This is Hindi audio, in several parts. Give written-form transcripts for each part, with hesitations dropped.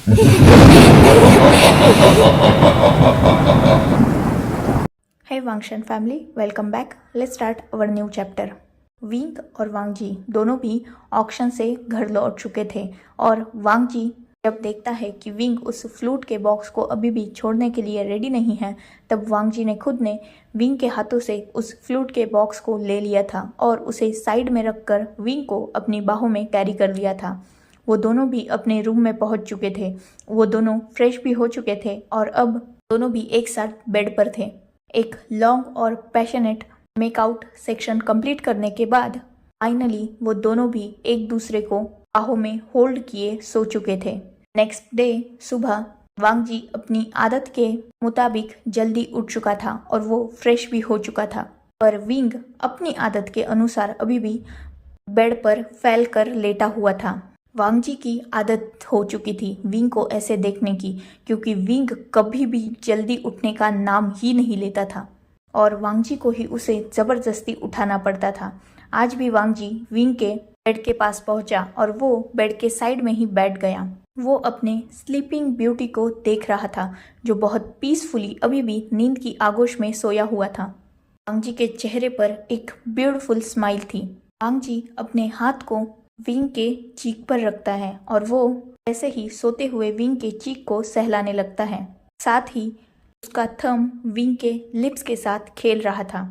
Hey Wangshan family, welcome back. Let's start our new chapter. Wing और वांगजी दोनों भी ऑक्शन से घर लौट चुके थे और वांगजी जब देखता है कि विंग उस फ्लूट के बॉक्स को अभी भी छोड़ने के लिए रेडी नहीं है, तब वांगजी ने खुद ने विंग के हाथों से उस फ्लूट के बॉक्स को ले लिया था और उसे साइड में रखकर विंग को अपनी बाहों में कैरी कर लिया था। वो दोनों भी अपने रूम में पहुंच चुके थे। वो दोनों फ्रेश भी हो चुके थे और अब दोनों भी एक साथ बेड पर थे। एक लॉन्ग और पैशनेट मेकआउट सेक्शन कंप्लीट करने के बाद फाइनली वो दोनों भी एक दूसरे को बाहों में होल्ड किए सो चुके थे। नेक्स्ट डे सुबह वांगजी अपनी आदत के मुताबिक जल्दी उठ चुका था और वो फ्रेश भी हो चुका था, पर विंग अपनी आदत के अनुसार अभी भी बेड पर फैल कर लेटा हुआ था। वांगजी की आदत हो चुकी थी विंग को ऐसे देखने की, क्योंकि विंग कभी भी जल्दी उठने का नाम ही नहीं लेता था और वांगजी को ही उसे जबरदस्ती उठाना पड़ता था। आज भी वांगजी विंग के बेड के पास पहुंचा और वो बेड के साइड में ही बैठ गया। वो अपने स्लीपिंग ब्यूटी को देख रहा था, जो बहुत पीसफुली अभी भी नींद की आगोश में सोया हुआ था। वांगजी के चेहरे पर एक ब्यूटीफुल स्माइल थी। वांगजी अपने हाथ को विंग के चीक पर रखता है और वो ऐसे ही सोते हुए विंग के चीक को सहलाने लगता है। साथ ही उसका थंब विंग के लिप्स के साथ खेल रहा था,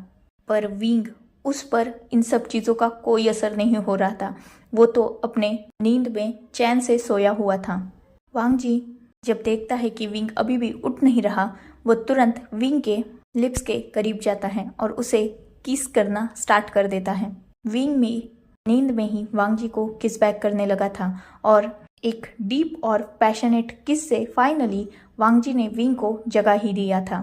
पर विंग उस पर इन सब चीज़ों का कोई असर नहीं हो रहा था। वो तो अपने नींद में चैन से सोया हुआ था। वांगजी जब देखता है कि विंग अभी भी उठ नहीं रहा, वो तुरंत विंग के लिप्स के करीब जाता है और उसे किस करना स्टार्ट कर देता है। विंग में नींद में ही वांगजी को किस बैक करने लगा था और एक डीप और पैशनेट किस से फाइनली वांगजी ने विंग को जगा ही दिया था।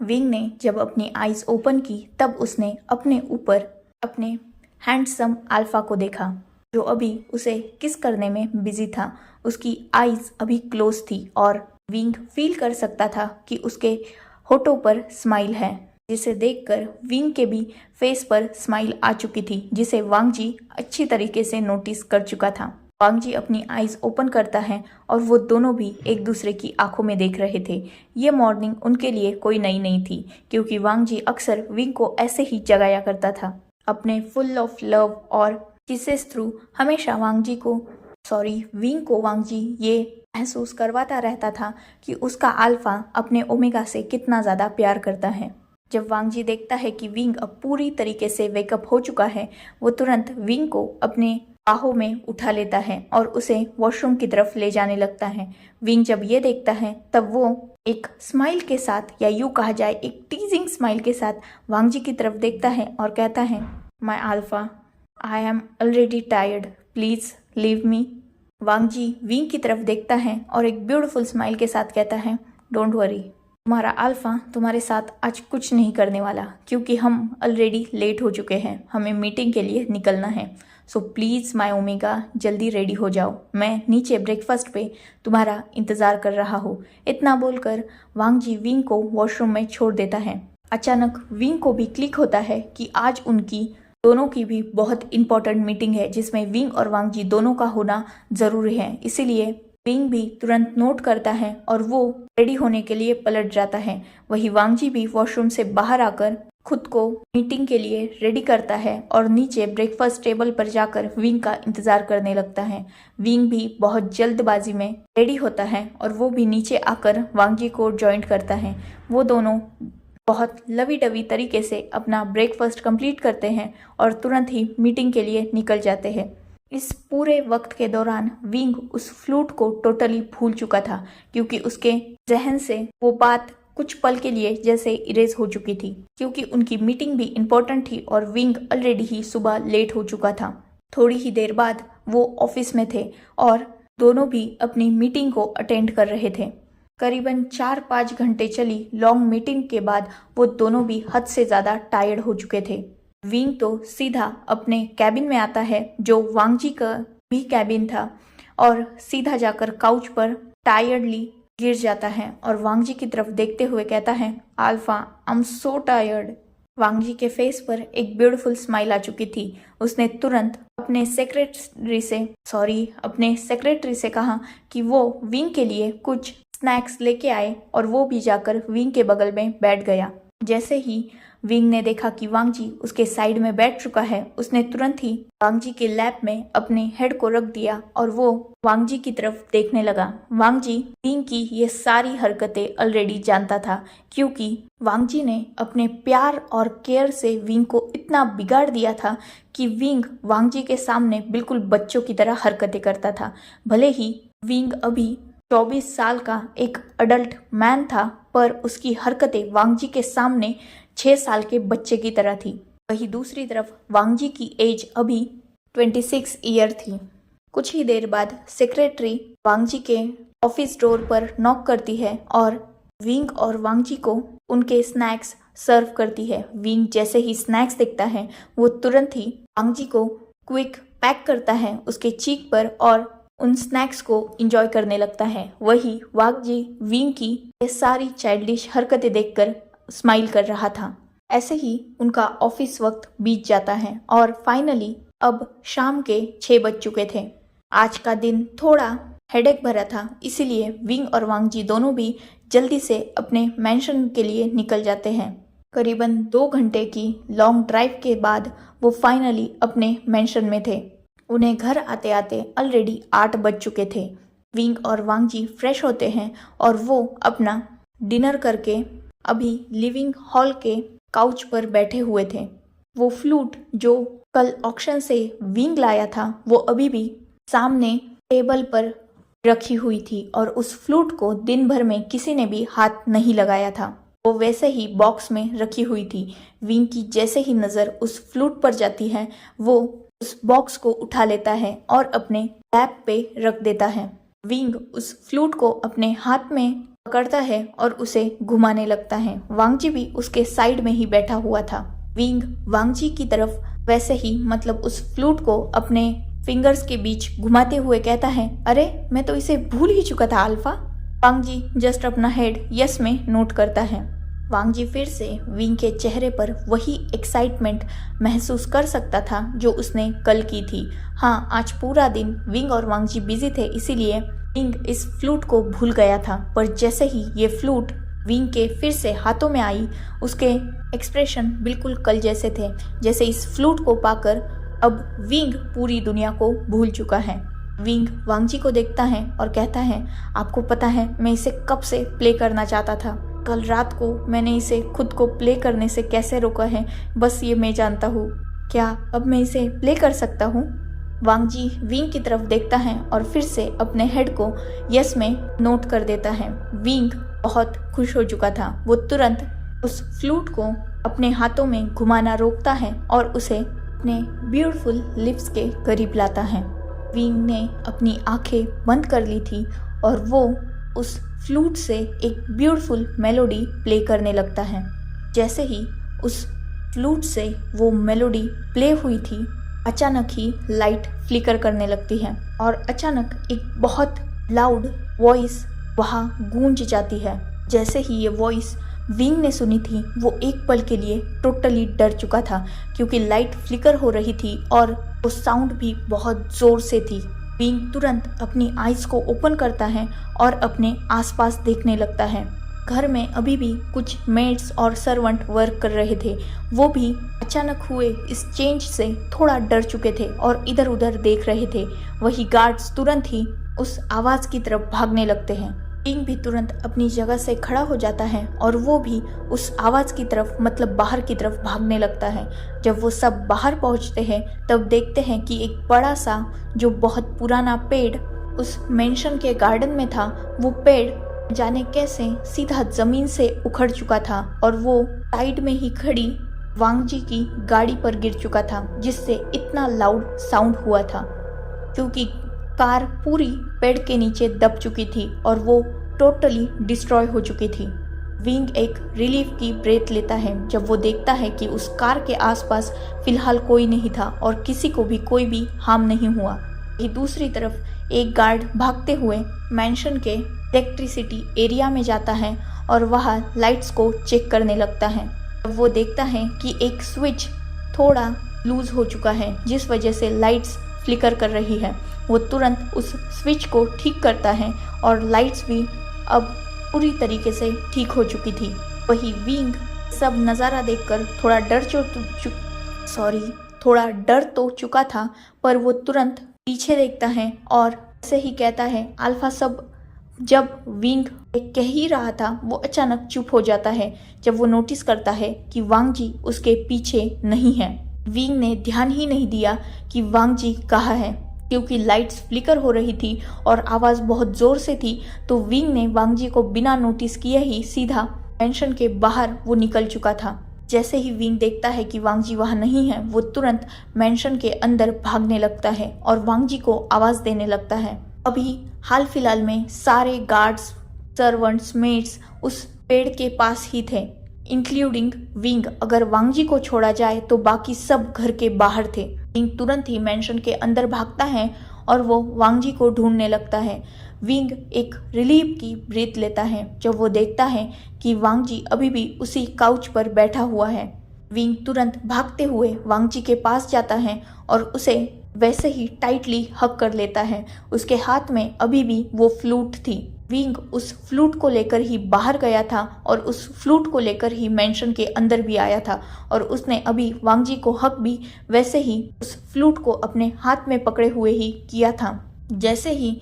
विंग ने जब अपनी आईज ओपन की, तब उसने अपने ऊपर अपने हैंडसम अल्फा को देखा, जो अभी उसे किस करने में बिजी था। उसकी आईज अभी क्लोज थी और विंग फील कर सकता था कि उसके होठों पर स्माइल है, जिसे देखकर विंग के भी फेस पर स्माइल आ चुकी थी, जिसे वांगजी अच्छी तरीके से नोटिस कर चुका था। वांगजी अपनी आईज ओपन करता है और वो दोनों भी एक दूसरे की आंखों में देख रहे थे। ये मॉर्निंग उनके लिए कोई नई नहीं थी, क्योंकि वांगजी अक्सर विंग को ऐसे ही जगाया करता था। अपने फुल ऑफ लव और किसेस थ्रू हमेशा विंग को वांगजी ये महसूस करवाता रहता था कि उसका अल्फा अपने ओमेगा से कितना ज़्यादा प्यार करता है। जब वांगजी देखता है कि विंग अब पूरी तरीके से वेकअप हो चुका है, वो तुरंत विंग को अपने बाहों में उठा लेता है और उसे वॉशरूम की तरफ ले जाने लगता है। विंग जब ये देखता है, तब वो एक स्माइल के साथ, या यूँ कहा जाए एक टीजिंग स्माइल के साथ, वांगजी की तरफ देखता है और कहता है, my Alpha, I am already tired, please leave me. Wangji विंग की तरफ देखता है और एक ब्यूटीफुल स्माइल के साथ कहता है, डोंट वरी, तुम्हारा अल्फा तुम्हारे साथ आज कुछ नहीं करने वाला, क्योंकि हम ऑलरेडी लेट हो चुके हैं, हमें मीटिंग के लिए निकलना है। सो प्लीज़ माय ओमेगा, जल्दी रेडी हो जाओ, मैं नीचे ब्रेकफास्ट पे तुम्हारा इंतज़ार कर रहा हूँ। इतना बोलकर वांगजी विंग को वॉशरूम में छोड़ देता है। अचानक विंग को भी क्लिक होता है कि आज उनकी दोनों की भी बहुत इंपॉर्टेंट मीटिंग है, जिसमें विंग और वांगजी दोनों का होना ज़रूरी है। इसीलिए विंग भी तुरंत नोट करता है और वो रेडी होने के लिए पलट जाता है। वही वांगजी भी वॉशरूम से बाहर आकर खुद को मीटिंग के लिए रेडी करता है और नीचे ब्रेकफास्ट टेबल पर जाकर विंग का इंतजार करने लगता है। विंग भी बहुत जल्दबाजी में रेडी होता है और वो भी नीचे आकर वांगजी को ज्वाइन करता है। वो दोनों बहुत लवी डवी तरीके से अपना ब्रेकफास्ट कंप्लीट करते हैं और तुरंत ही मीटिंग के लिए निकल जाते हैं। इस पूरे वक्त के दौरान विंग उस फ्लूट को टोटली भूल चुका था, क्योंकि उसके जहन से वो बात कुछ पल के लिए जैसे इरेज हो चुकी थी, क्योंकि उनकी मीटिंग भी इम्पोर्टेंट थी और विंग ऑलरेडी ही सुबह लेट हो चुका था। थोड़ी ही देर बाद वो ऑफिस में थे और दोनों भी अपनी मीटिंग को अटेंड कर रहे थे। करीबन 4-5 घंटे चली लॉन्ग मीटिंग के बाद वो दोनों भी हद से ज़्यादा टायर्ड हो चुके थे। विंग तो सीधा अपने कैबिन में आता है, जो वांगजी का भी कैबिन था, और सीधा जाकर काउच पर टायर्डली गिर जाता है और वांगजी की तरफ देखते हुए कहता है, Alpha, I am so tired. Wang Ji के फेस पर एक ब्यूटीफुल स्माइल आ चुकी थी। उसने तुरंत अपने सेक्रेटरी से कहा कि वो विंग के लिए कुछ स्नैक्स लेके आए और वो भी जाकर विंग के बगल में बैठ गया। जैसे ही विंग ने देखा कि वांग जी उसके साइड में बैठ चुका है, उसने तुरंत ही वांग जी के लैप में अपने हेड को रख दिया और वो वांग जी की तरफ देखने लगा। वांग जी विंग की ये सारी हरकतें ऑलरेडी जानता था, क्योंकि वांग जी ने अपने प्यार और केयर से विंग को इतना बिगाड़ दिया था कि विंग वांग जी के सामने बिल्कुल बच्चों की तरह हरकतें करता था। भले ही विंग अभी 24 साल का एक अडल्ट मैन था, पर उसकी हरकतें वांग जी के सामने 6 साल के बच्चे की तरह थी। वहीं दूसरी तरफ वांग जी की एज अभी 26 ईयर थी। कुछ ही देर बाद सेक्रेटरी वांग जी के ऑफिस डोर पर नॉक करती है और विंग और वांग जी को उनके स्नैक्स सर्व करती है। विंग जैसे ही स्नैक्स देखता है, वो तुरंत ही वांग जी को क्विक पैक करता है उसके चीक पर और उन स्नैक्स को एंजॉय करने लगता है। वही वांग जी विंग की ये सारी चाइल्डिश हरकतें देखकर स्माइल कर रहा था। ऐसे ही उनका ऑफिस वक्त बीत जाता है और फाइनली अब शाम के 6 बज चुके थे। आज का दिन थोड़ा हेडेक भरा था, इसीलिए विंग और वांग जी दोनों भी जल्दी से अपने मैंशन के लिए निकल जाते हैं। करीबन 2 घंटे की लॉन्ग ड्राइव के बाद वो फाइनली अपने मैंशन में थे। उन्हें घर आते आते ऑलरेडी 8 बज चुके थे। विंग और वांग जी फ्रेश होते हैं और वो अपना डिनर करके अभी लिविंग हॉल के काउच पर बैठे हुए थे। वो फ्लूट जो कल ऑक्शन से विंग लाया था, वो अभी भी सामने टेबल पर रखी हुई थी और उस फ्लूट को दिन भर में किसी ने भी हाथ नहीं लगाया था। वो वैसे ही बॉक्स में रखी हुई थी। विंग की जैसे ही नज़र उस फ्लूट पर जाती है, वो उस बॉक्स को उठा लेता है और अपने लैप पे रख देता है। विंग उस फ्लूट को अपने हाथ में पकड़ता है और उसे घुमाने लगता है। वांग जी भी उसके साइड में ही बैठा हुआ था। विंग वांग जी की तरफ वैसे ही मतलब उस फ्लूट को अपने फिंगर्स के बीच घुमाते हुए कहता है, अरे मैं तो इसे भूल ही चुका था अल्फा। वांग जी जस्ट अपना हेड यस में नोट करता है। वांग जी फिर से विंग के चेहरे पर वही एक्साइटमेंट महसूस कर सकता था जो उसने कल की थी। हाँ, आज पूरा दिन विंग और वांग जी बिजी थे, इसीलिए विंग इस फ्लूट को भूल गया था। पर जैसे ही ये फ्लूट विंग के फिर से हाथों में आई, उसके एक्सप्रेशन बिल्कुल कल जैसे थे, जैसे इस फ्लूट को पाकर अब विंग पूरी दुनिया को भूल चुका है। विंग वांग जी को देखता है और कहता है, आपको पता है मैं इसे कब से प्ले करना चाहता था। कल रात को मैंने इसे खुद को प्ले करने से कैसे रोका है, बस ये मैं जानता हूँ। क्या अब मैं इसे प्ले कर सकता हूँ? वांग जी विंग की तरफ देखता है और फिर से अपने हेड को यस में नोट कर देता है। विंग बहुत खुश हो चुका था। वो तुरंत उस फ्लूट को अपने हाथों में घुमाना रोकता है और उसे अपने ब्यूटीफुल लिप्स के करीब लाता है। विंग ने अपनी आंखें बंद कर ली थी और वो उस फ्लूट से एक ब्यूटीफुल मेलोडी प्ले करने लगता है। जैसे ही उस फ्लूट से वो मेलोडी प्ले हुई थी, अचानक ही लाइट फ्लिकर करने लगती है और अचानक एक बहुत लाउड वॉइस वहाँ गूंज जाती है। जैसे ही ये वॉइस विंग ने सुनी थी, वो एक पल के लिए टोटली डर चुका था, क्योंकि लाइट फ्लिकर हो रही थी और वो साउंड भी बहुत जोर से थी। विंग तुरंत अपनी आईज को ओपन करता है और अपने आसपास देखने लगता है। घर में अभी भी कुछ मेड्स और सर्वेंट वर्क कर रहे थे। वो भी अचानक हुए इस चेंज से थोड़ा डर चुके थे और इधर उधर देख रहे थे। वही गार्ड्स तुरंत ही उस आवाज़ की तरफ भागने लगते हैं। विंग भी तुरंत अपनी जगह से खड़ा हो जाता है और वो भी उस आवाज़ की तरफ मतलब बाहर की तरफ भागने लगता है। जब वो सब बाहर पहुंचते हैं तब देखते हैं कि एक बड़ा सा जो बहुत पुराना पेड़ उस मेंशन के गार्डन में था, वो पेड़ जाने कैसे सीधा जमीन से उखड़ चुका था और वो साइड में ही खड़ी वांग जी की गाड़ी पर गिर चुका था, जिससे इतना लाउड साउंड हुआ था, क्योंकि कार पूरी पेड़ के नीचे दब चुकी थी और वो टोटली डिस्ट्रॉय हो चुकी थी। विंग एक रिलीफ की ब्रेथ लेता है जब वो देखता है कि उस कार के आसपास फिलहाल कोई नहीं था और किसी को भी कोई भी हार्म नहीं हुआ। ये दूसरी तरफ एक गार्ड भागते हुए मैंशन के इलेक्ट्रिसिटी एरिया में जाता है और वहाँ लाइट्स को चेक करने लगता है। वो देखता है कि एक स्विच थोड़ा लूज हो चुका है जिस वजह से लाइट्स फ्लिकर कर रही है। वो तुरंत उस स्विच को ठीक करता है और लाइट्स भी अब पूरी तरीके से ठीक हो चुकी थी। वही विंग सब नज़ारा देखकर थोड़ा डर तो चुका था, पर वो तुरंत पीछे देखता है और ऐसे ही कहता है अल्फा। सब जब विंग कह ही रहा था वो अचानक चुप हो जाता है जब वो नोटिस करता है कि वांग जी उसके पीछे नहीं है। विंग ने ध्यान ही नहीं दिया कि वांग जी कहाँ है, क्योंकि लाइट्स फ्लिकर हो रही थी और आवाज़ बहुत ज़ोर से थी। तो विंग ने वांग जी को बिना नोटिस किए ही सीधा मेंशन के बाहर वो निकल चुका था। जैसे ही विंग देखता है कि वांग जी वहाँ नहीं है, वो तुरंत मेंशन के अंदर भागने लगता है और वांग जी को आवाज़ देने लगता है। अभी हाल फिलहाल में सारे गार्ड्स, सर्वेंट्स, मेट्स उस पेड़ के पास ही थे, इंक्लूडिंग विंग। अगर वांग जी को छोड़ा जाए तो बाकी सब घर के बाहर थे। विंग तुरंत ही मेंशन के अंदर भागता है और वो वांग जी को ढूंढने लगता है। विंग एक रिलीफ की ब्रीथ लेता है जब वो देखता है कि वांग जी अभी भी उसी काउच पर बैठा हुआ है। विंग तुरंत भागते हुए वांग जी के पास जाता है और उसे वैसे ही टाइटली हग कर लेता है। उसके हाथ में अभी भी वो फ्लूट थी। विंग उस फ्लूट को लेकर ही बाहर गया था और उस फ्लूट को लेकर ही मेंशन के अंदर भी आया था और उसने अभी वांग जी को हक भी वैसे ही उस फ्लूट को अपने हाथ में पकड़े हुए ही किया था। जैसे ही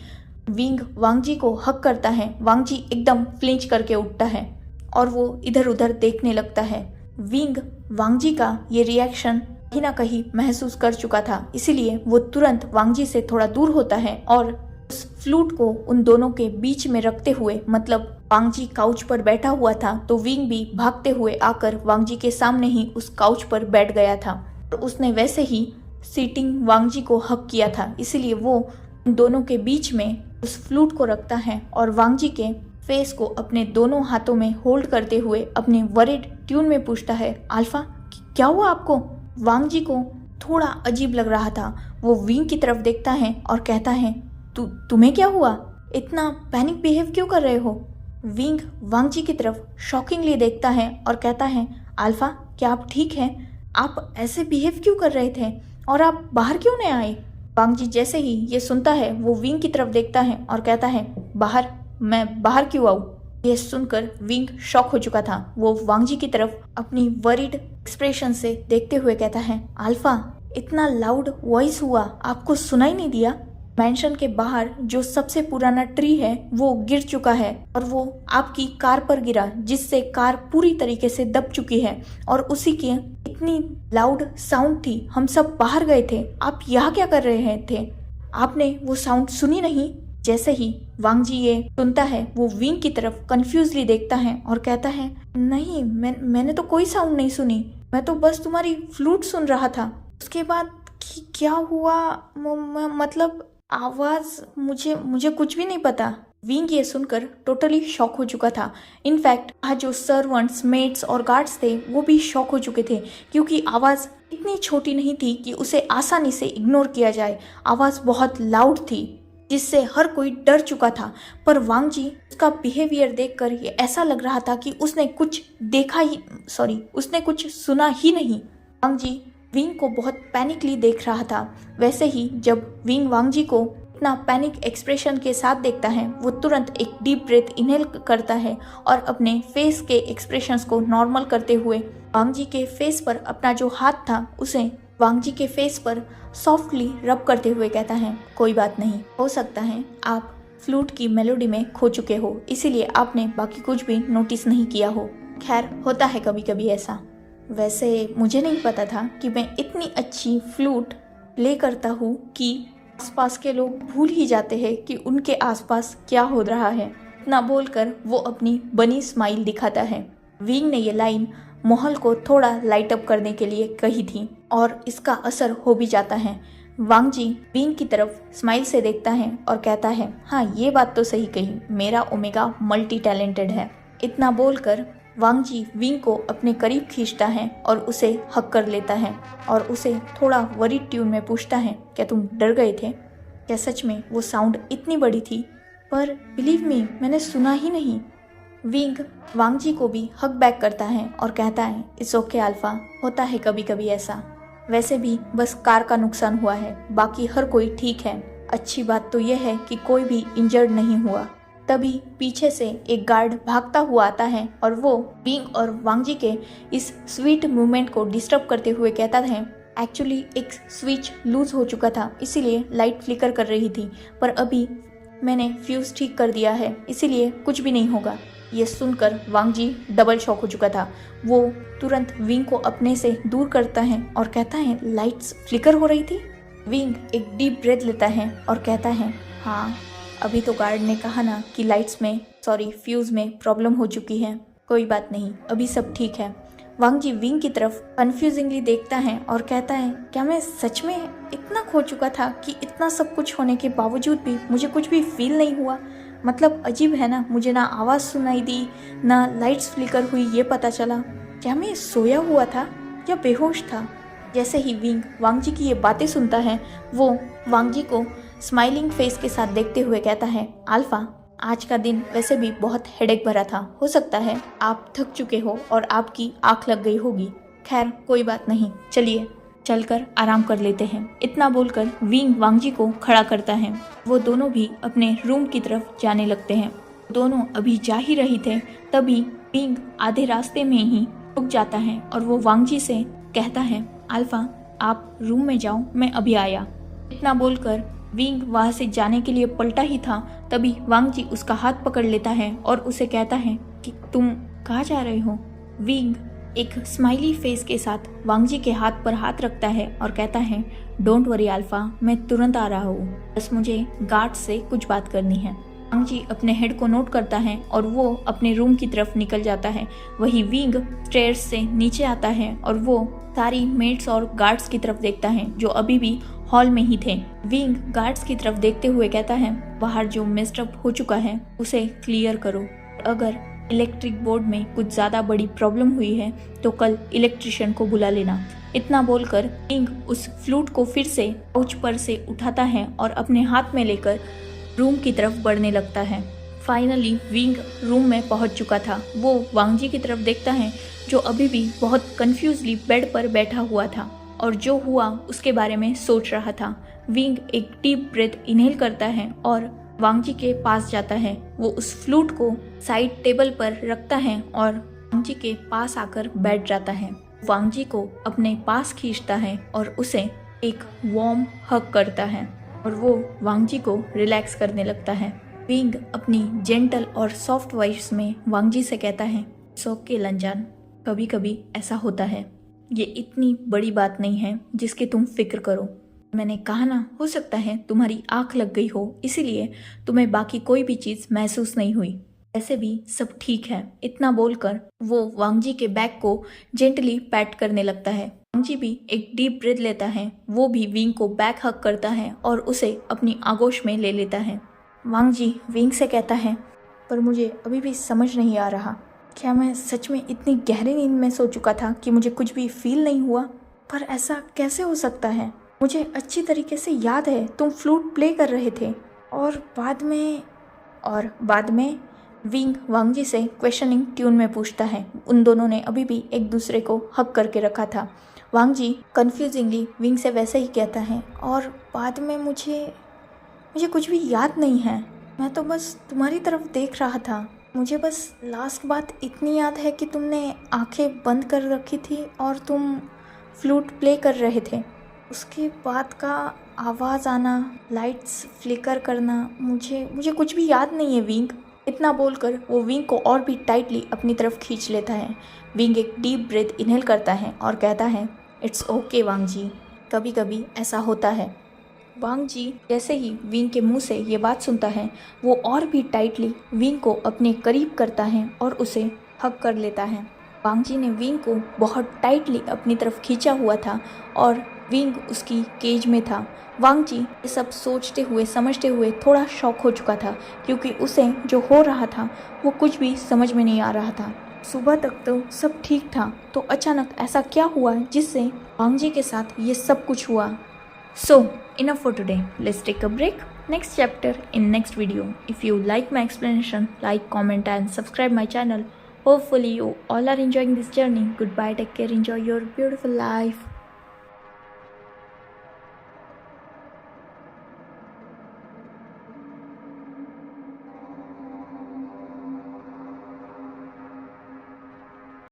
विंग वांग जी को हक करता है, वांग जी एकदम फ्लिंच करके उठता है और वो इधर उधर देखने लगता है। विंग वांग जी का ये रिएक्शन कहीं ना कहीं महसूस कर चुका था, इसीलिए वो तुरंत वांग जी से थोड़ा दूर होता है और उस फ्लूट को उन दोनों के बीच में रखते हुए, मतलब वांग जी काउच पर बैठा हुआ था तो विंग भी भागते हुए आकर वांग जी के सामने ही उस काउच पर बैठ गया था और उसने वैसे ही सीटिंग वांग जी को हक किया था। इसीलिए वो उन दोनों के बीच में उस फ्लूट को रखता है और वांग जी के फेस को अपने दोनों हाथों में होल्ड करते हुए अपने वरिड ट्यून में पूछता है, अल्फा क्या हुआ आपको? वांग जी को थोड़ा अजीब लग रहा था। वो विंग की तरफ देखता है और कहता है, तुम्हें क्या हुआ? इतना पैनिक बिहेव क्यों कर रहे हो? विंग वांग जी की तरफ शॉकिंगली देखता है और कहता है, अल्फा क्या आप ठीक हैं? आप ऐसे बिहेव क्यों कर रहे थे और आप बाहर क्यों नहीं आए? वांग जी जैसे ही ये सुनता है वो विंग की तरफ देखता है और कहता है, बाहर? मैं बाहर क्यों आऊँ? ये सुनकर विंग शॉक हो चुका था। वो वांग जी की तरफ अपनी वरीड एक्सप्रेशन से देखते हुए कहता है, अल्फा इतना लाउड वॉइस हुआ, आपको सुनाई नहीं दिया? मेंशन के बाहर जो सबसे पुराना ट्री है वो गिर चुका है और वो आपकी कार पर गिरा, जिससे कार पूरी तरीके से दब चुकी है और उसी की इतनी लाउड साउंड थी। हम सब बाहर गए थे, आप यहाँ क्या कर रहे थे? आपने वो साउंड सुनी नहीं? जैसे ही वांग जी ये सुनता है वो विंग की तरफ कंफ्यूजली देखता है और कहता है, नहीं मैंने तो कोई साउंड नहीं सुनी, मैं तो बस तुम्हारी फ्लूट सुन रहा था। उसके बाद क्या हुआ? मतलब आवाज मुझे कुछ भी नहीं पता। विंग ये सुनकर टोटली शॉक हो चुका था। इनफैक्ट आज जो सर्वेंट्स, मेट्स और गार्ड्स थे वो भी शॉक हो चुके थे, क्योंकि आवाज इतनी छोटी नहीं थी कि उसे आसानी से इग्नोर किया जाए। आवाज बहुत लाउड थी जिससे हर कोई डर चुका था। पर वांग जी उसका बिहेवियर देखकर ये ऐसा लग रहा था कि उसने कुछ सुना ही नहीं। वांग जी विंग को बहुत पैनिकली देख रहा था। वैसे ही जब विंग वांग जी को इतना पैनिक एक्सप्रेशन के साथ देखता है वो तुरंत एक डीप ब्रेथ इनहेल करता है और अपने फेस के एक्सप्रेशंस को नॉर्मल करते हुए वांग जी के फेस पर अपना जो हाथ था उसे वांग जी के फेस पर सॉफ्टली रब करते हुए कहता है, कोई बात नहीं, हो सकता है आप फ्लूट की मेलोडी में खो चुके हो, इसीलिए आपने बाकी कुछ भी नोटिस नहीं किया हो। खैर होता है कभी कभी ऐसा। वैसे मुझे नहीं पता था कि मैं इतनी अच्छी फ्लूट प्ले करता हूँ कि आसपास के लोग भूल ही जाते हैं कि उनके आसपास क्या हो रहा है। इतना बोलकर वो अपनी बनी स्माइल दिखाता है। विंग ने ये लाइन माहौल को थोड़ा लाइट अप करने के लिए कही थी और इसका असर हो भी जाता है। वांग जी विंग की तरफ स्माइल से देखता है और कहता है, हाँ ये बात तो सही कही, मेरा ओमेगा मल्टी टैलेंटेड है। इतना बोलकर वांग जी विंग को अपने करीब खींचता है और उसे हक कर लेता है और उसे थोड़ा वरीड ट्यून में पूछता है, क्या तुम डर गए थे? क्या सच में वो साउंड इतनी बड़ी थी? पर बिलीव मी, मैंने सुना ही नहीं। विंग वांग जी को भी हक बैक करता है और कहता है इट्स ओके अल्फा, होता है कभी कभी ऐसा। वैसे भी बस कार का नुकसान हुआ है, बाकी हर कोई ठीक है। अच्छी बात तो यह है कि कोई भी इंजर्ड नहीं हुआ। तभी पीछे से एक गार्ड भागता हुआ आता है और वो विंग और वांग जी के इस स्वीट मूवमेंट को डिस्टर्ब करते हुए कहता है एक्चुअली एक स्विच लूज हो चुका था, इसीलिए लाइट फ्लिकर कर रही थी, पर अभी मैंने फ्यूज ठीक कर दिया है, इसीलिए कुछ भी नहीं होगा। ये सुनकर वांग जी डबल शॉक हो चुका था। वो तुरंत विंग को अपने से दूर करता है और कहता है लाइट्स फ्लिकर हो रही थी। विंग एक डीप ब्रेथ लेता है और कहता है हाँ, अभी तो गार्ड ने कहा ना कि फ्यूज में प्रॉब्लम हो चुकी है, कोई बात नहीं, अभी सब ठीक है। वांग जी विंग की तरफ कंफ्यूजिंगली देखता है और कहता है क्या मैं सच में इतना खो चुका था कि इतना सब कुछ होने के बावजूद भी मुझे कुछ भी फील नहीं हुआ? मतलब अजीब है ना, मुझे ना आवाज़ सुनाई दी, ना लाइट्स फ्लिकर हुई, ये पता चला। क्या मैं सोया हुआ था या बेहोश था? जैसे ही विंग वांग जी की ये बातें सुनता है, वो वांग जी को स्माइलिंग फेस के साथ देखते हुए कहता है अल्फा, आज का दिन वैसे भी बहुत हेडेक भरा था, हो सकता है आप थक चुके हो और आपकी आंख लग गई होगी। खैर कोई बात नहीं, चलिए चलकर आराम कर लेते हैं। इतना बोलकर विंग वांग जी को खड़ा करता है। वो दोनों भी अपने रूम की तरफ जाने लगते हैं। दोनों अभी जा ही रहे थे, तभी विंग आधे रास्ते में ही रुक जाता है और वो वांग जी से कहता है अल्फा, आप रूम में जाओ, मैं अभी आया। इतना बोलकर विंग वहां से जाने के लिए पलटा ही था, तभी वांग जी उसका हाथ पकड़ लेता है और उसे कहता है कि तुम कहाँ जा रहे हो? विंग एक स्माइली फेस के साथ वांग जी के हाथ पर हाथ रखता है और कहता है डोंट वरी अल्फा, मैं तुरंत आ रहा हूँ, बस मुझे गार्ड से कुछ बात करनी है। वांग जी अपने हेड को नोट करता है और वो अपने रूम की तरफ निकल जाता है। वही विंग स्टेयर्स से नीचे आता है और वो सारी मेट्स और गार्ड्स की तरफ देखता है जो अभी भी हॉल में ही थे। विंग गार्ड्स की तरफ देखते हुए कहता है बाहर जो मेस्टअप हो चुका है उसे क्लियर करो, अगर इलेक्ट्रिक बोर्ड में कुछ ज़्यादा बड़ी प्रॉब्लम हुई है तो कल इलेक्ट्रिशियन को बुला लेना। इतना बोलकर विंग उस फ्लूट को फिर से पाउच पर से उठाता है और अपने हाथ में लेकर रूम की तरफ बढ़ने लगता है। फाइनली विंग रूम में पहुंच चुका था। वो वांग जी की तरफ देखता है जो अभी भी बहुत कंफ्यूजली बेड पर बैठा हुआ था और जो हुआ उसके बारे में सोच रहा था। विंग एक डीप ब्रेथ इनहेल करता है और वांग जी के पास जाता है। वो उस फ्लूट को साइड टेबल पर रखता है और वांग जी के पास आकर बैठ जाता है। वांग जी को अपने पास खींचता है और उसे एक वार्म हग करता है और वो वांग जी को रिलैक्स करने लगता है। विंग अपनी जेंटल और सॉफ्ट वॉइस में वांग जी से कहता है इट्स ओके लंजान, कभी कभी ऐसा होता है, ये इतनी बड़ी बात नहीं है जिसकी तुम फिक्र करो। मैंने कहा ना, हो सकता है तुम्हारी आंख लग गई हो, इसीलिए तुम्हें बाकी कोई भी चीज महसूस नहीं हुई, ऐसे भी सब ठीक है। इतना बोलकर वो वांग जी के बैक को जेंटली पैट करने लगता है। वांग जी भी एक डीप ब्रेथ लेता है। वो भी विंग को बैक हग करता है और उसे अपनी आगोश में ले लेता है। वांग जी विंग से कहता है पर मुझे अभी भी समझ नहीं आ रहा, क्या मैं सच में इतनी गहरी नींद में सो चुका था कि मुझे कुछ भी फील नहीं हुआ? पर ऐसा कैसे हो सकता है? मुझे अच्छी तरीके से याद है तुम फ्लूट प्ले कर रहे थे और बाद में विंग वांग जी से क्वेश्चनिंग ट्यून में पूछता है। उन दोनों ने अभी भी एक दूसरे को हक करके रखा था। वांग जी कंफ्यूजिंगली विंग से वैसे ही कहता है और बाद में मुझे कुछ भी याद नहीं है, मैं तो बस तुम्हारी तरफ देख रहा था। मुझे बस लास्ट बात इतनी याद है कि तुमने आंखें बंद कर रखी थी और तुम फ्लूट प्ले कर रहे थे। उसके बाद का आवाज़ आना, लाइट्स फ्लिकर करना, मुझे कुछ भी याद नहीं है विंग। इतना बोलकर वो विंग को और भी टाइटली अपनी तरफ खींच लेता है। विंग एक डीप ब्रेथ इनहेल करता है और कहता है इट्स ओके वांग जी, कभी कभी ऐसा होता है। वांग जी जैसे ही विंग के मुंह से ये बात सुनता है, वो और भी टाइटली विंग को अपने करीब करता है और उसे हग कर लेता है। वांग जी ने विंग को बहुत टाइटली अपनी तरफ खींचा हुआ था और विंग उसकी केज में था। वांग जी ये सब सोचते हुए समझते हुए थोड़ा शॉक हो चुका था, क्योंकि उसे जो हो रहा था वो कुछ भी समझ में नहीं आ रहा था। सुबह तक तो सब ठीक था, तो अचानक ऐसा क्या हुआ जिससे वांग जी के साथ ये सब कुछ हुआ? So, enough for today. Let's take a break. next chapter in next video. If you like my explanation, like, comment and subscribe my channel. Hopefully you all are enjoying this journey. Goodbye, take care, enjoy your beautiful life.